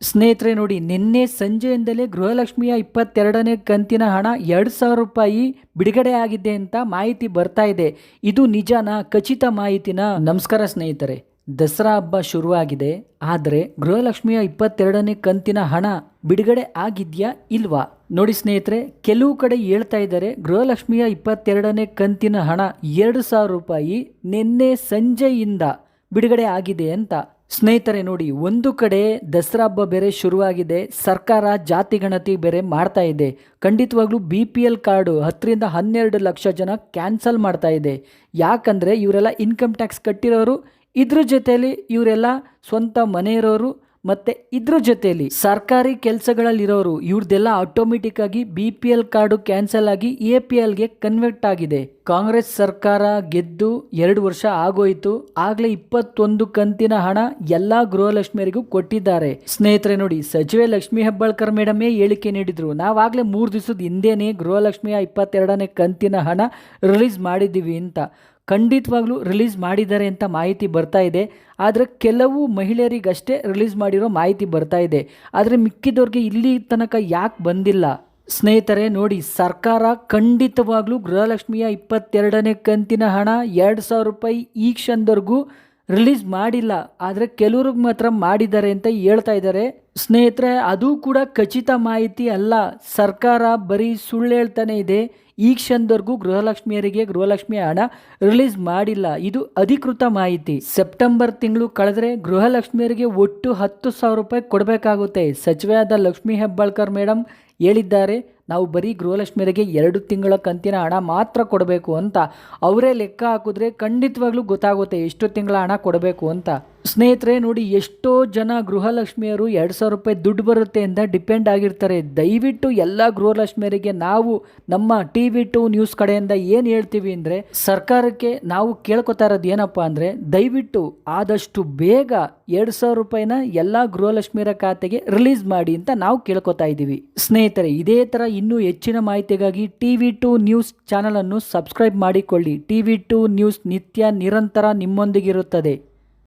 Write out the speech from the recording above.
ಸ್ನೇಹಿತರೆ ನೋಡಿ, ನಿನ್ನೆ ಸಂಜೆಯಿಂದಲೇ ಗೃಹಲಕ್ಷ್ಮಿಯ 22ನೇ ಕಂತಿನ ಹಣ 2,000 ರೂಪಾಯಿ ಬಿಡುಗಡೆ ಆಗಿದೆ ಅಂತ ಮಾಹಿತಿ ಬರ್ತಾ ಇದೆ. ಇದು ನಿಜನಾ? ಖಚಿತ ಮಾಹಿತಿನ? ನಮಸ್ಕಾರ ಸ್ನೇಹಿತರೆ, ದಸರಾ ಹಬ್ಬ ಶುರುವಾಗಿದೆ. ಆದರೆ ಗೃಹಲಕ್ಷ್ಮಿಯ 22ನೇ ಕಂತಿನ ಹಣ ಬಿಡುಗಡೆ ಆಗಿದೆಯಾ ಇಲ್ವಾ ನೋಡಿ ಸ್ನೇಹಿತರೆ. ಕೆಲವು ಕಡೆ ಹೇಳ್ತಾ ಇದ್ದಾರೆ ಗೃಹಲಕ್ಷ್ಮಿಯ 22ನೇ ಕಂತಿನ ಹಣ 2,000 ರೂಪಾಯಿ ನಿನ್ನೆ ಸಂಜೆಯಿಂದ ಬಿಡುಗಡೆ ಆಗಿದೆ ಅಂತ. ಸ್ನೇಹಿತರೆ ನೋಡಿ, ಒಂದು ಕಡೆ ದಸರಾ ಹಬ್ಬ ಬೇರೆ ಶುರುವಾಗಿದೆ, ಸರ್ಕಾರ ಜಾತಿ ಗಣತಿ ಬೇರೆ ಮಾಡ್ತಾ ಇದೆ. ಖಂಡಿತವಾಗ್ಲೂ BPL ಕಾರ್ಡು 10ರಿಂದ 12 ಲಕ್ಷ ಜನ ಕ್ಯಾನ್ಸಲ್ ಮಾಡ್ತಾ ಇದೆ. ಯಾಕಂದರೆ ಇವರೆಲ್ಲ ಇನ್ಕಮ್ ಟ್ಯಾಕ್ಸ್ ಕಟ್ಟಿರೋರು, ಇದ್ರ ಜೊತೆಯಲ್ಲಿ ಇವರೆಲ್ಲ ಸ್ವಂತ ಮನೆ ಇರೋರು, ಮತ್ತು ಇದ್ರ ಜೊತೆಯಲ್ಲಿ ಸರ್ಕಾರಿ ಕೆಲಸಗಳಲ್ಲಿರೋರು. ಇವ್ರದ್ದೆಲ್ಲ ಆಟೋಮೆಟಿಕ್ ಆಗಿ BPL ಕಾರ್ಡು ಕ್ಯಾನ್ಸಲ್ ಆಗಿ APLಗೆ ಕನ್ವರ್ಟ್ ಆಗಿದೆ. ಕಾಂಗ್ರೆಸ್ ಸರ್ಕಾರ ಗೆದ್ದು 2 ವರ್ಷ ಆಗೋಯ್ತು. ಆಗಲೇ 21 ಕಂತಿನ ಹಣ ಎಲ್ಲ ಗೃಹಲಕ್ಷ್ಮಿಯರಿಗೂ ಕೊಟ್ಟಿದ್ದಾರೆ. ಸ್ನೇಹಿತರೆ ನೋಡಿ, ಸಚಿವೆ ಲಕ್ಷ್ಮೀ ಹೆಬ್ಬಾಳ್ಕರ್ ಮೇಡಮೇ ಹೇಳಿಕೆ ನೀಡಿದ್ರು, ನಾವಾಗಲೇ 3 ದಿವಸದ ಹಿಂದೆನೇ ಗೃಹಲಕ್ಷ್ಮಿಯ 22ನೇ ಕಂತಿನ ಹಣ ರಿಲೀಸ್ ಮಾಡಿದ್ದೀವಿ ಅಂತ. ಖಂಡಿತವಾಗ್ಲೂ ರಿಲೀಸ್ ಮಾಡಿದ್ದಾರೆ ಅಂತ ಮಾಹಿತಿ ಬರ್ತಾ ಇದೆ. ಆದರೆ ಕೆಲವು ಮಹಿಳೆಯರಿಗಷ್ಟೇ ರಿಲೀಸ್ ಮಾಡಿರೋ ಮಾಹಿತಿ ಬರ್ತಾ ಇದೆ. ಆದರೆ ಮಿಕ್ಕಿದವ್ರಿಗೆ ಇಲ್ಲಿ ತನಕ ಯಾಕೆ ಬಂದಿಲ್ಲ? ಸ್ನೇಹಿತರೆ ನೋಡಿ, ಸರ್ಕಾರ ಖಂಡಿತವಾಗ್ಲೂ ಗೃಹಲಕ್ಷ್ಮಿಯ 22ನೇ ಕಂತಿನ ಹಣ 2,000 ರೂಪಾಯಿ ಈ ಕ್ಷಣದವರೆಗೂ ರಿಲೀಸ್ ಮಾಡಿಲ್ಲ. ಆದರೆ ಕೆಲವ್ರಿಗೆ ಮಾತ್ರ ಮಾಡಿದ್ದಾರೆ ಅಂತ ಹೇಳ್ತಾ ಇದ್ದಾರೆ. ಸ್ನೇಹಿತರೆ, ಅದು ಕೂಡ ಖಚಿತ ಮಾಹಿತಿ ಅಲ್ಲ. ಸರ್ಕಾರ ಬರೀ ಸುಳ್ಳು ಹೇಳ್ತಾನೆ ಇದೆ. ಈ ಕ್ಷಣದವರೆಗೂ ಗೃಹಲಕ್ಷ್ಮಿಯ ಹಣ ರಿಲೀಸ್ ಮಾಡಿಲ್ಲ. ಇದು ಅಧಿಕೃತ ಮಾಹಿತಿ. ಸೆಪ್ಟೆಂಬರ್ ತಿಂಗಳು ಕಳೆದ್ರೆ ಗೃಹಲಕ್ಷ್ಮಿಯರಿಗೆ ಒಟ್ಟು 10,000 ರೂಪಾಯಿ ಕೊಡಬೇಕಾಗುತ್ತೆ. ಸಚಿವೆಯಾದ ಲಕ್ಷ್ಮೀ ಹೆಬ್ಬಾಳ್ಕರ್ ಮೇಡಮ್ ಹೇಳಿದ್ದಾರೆ, ನಾವು ಬರೀ ಗೃಹಲಕ್ಷ್ಮಿಯರಿಗೆ 2 ತಿಂಗಳ ಕಂತಿನ ಹಣ ಮಾತ್ರ ಕೊಡಬೇಕು ಅಂತ. ಅವರೇ ಲೆಕ್ಕ ಹಾಕಿದ್ರೆ ಖಂಡಿತವಾಗ್ಲೂ ಗೊತ್ತಾಗುತ್ತೆ ಎಷ್ಟು ತಿಂಗಳ ಹಣ ಕೊಡಬೇಕು ಅಂತ. ಸ್ನೇಹಿತರೆ ನೋಡಿ, ಎಷ್ಟೋ ಜನ ಗೃಹಲಕ್ಷ್ಮಿಯರು 2,000 ರೂಪಾಯಿ ದುಡ್ಡು ಬರುತ್ತೆ ಅಂತ ಡಿಪೆಂಡ್ ಆಗಿರ್ತಾರೆ. ದಯವಿಟ್ಟು ಎಲ್ಲ ಗೃಹಲಕ್ಷ್ಮಿಯರಿಗೆ ನಾವು ನಮ್ಮ TV2 ನ್ಯೂಸ್ ಕಡೆಯಿಂದ ಏನು ಹೇಳ್ತೀವಿ ಅಂದರೆ, ಸರ್ಕಾರಕ್ಕೆ ನಾವು ಕೇಳ್ಕೊತಾ ಇರೋದು ಏನಪ್ಪ ಅಂದರೆ, ದಯವಿಟ್ಟು ಆದಷ್ಟು ಬೇಗ 2,000 ರೂಪಾಯಿನ ಎಲ್ಲ ಗೃಹಲಕ್ಷ್ಮಿಯರ ಖಾತೆಗೆ ರಿಲೀಸ್ ಮಾಡಿ ಅಂತ ನಾವು ಕೇಳ್ಕೊತಾ ಇದ್ದೀವಿ. ಸ್ನೇಹಿತರೆ, ಇದೇ ಥರ ಇನ್ನೂ ಹೆಚ್ಚಿನ ಮಾಹಿತಿಗಾಗಿ TV2 ನ್ಯೂಸ್ ಚಾನಲನ್ನು ಸಬ್ಸ್ಕ್ರೈಬ್ ಮಾಡಿಕೊಳ್ಳಿ. TV2 ನ್ಯೂಸ್ ನಿತ್ಯ ನಿರಂತರ ನಿಮ್ಮೊಂದಿಗಿರುತ್ತದೆ.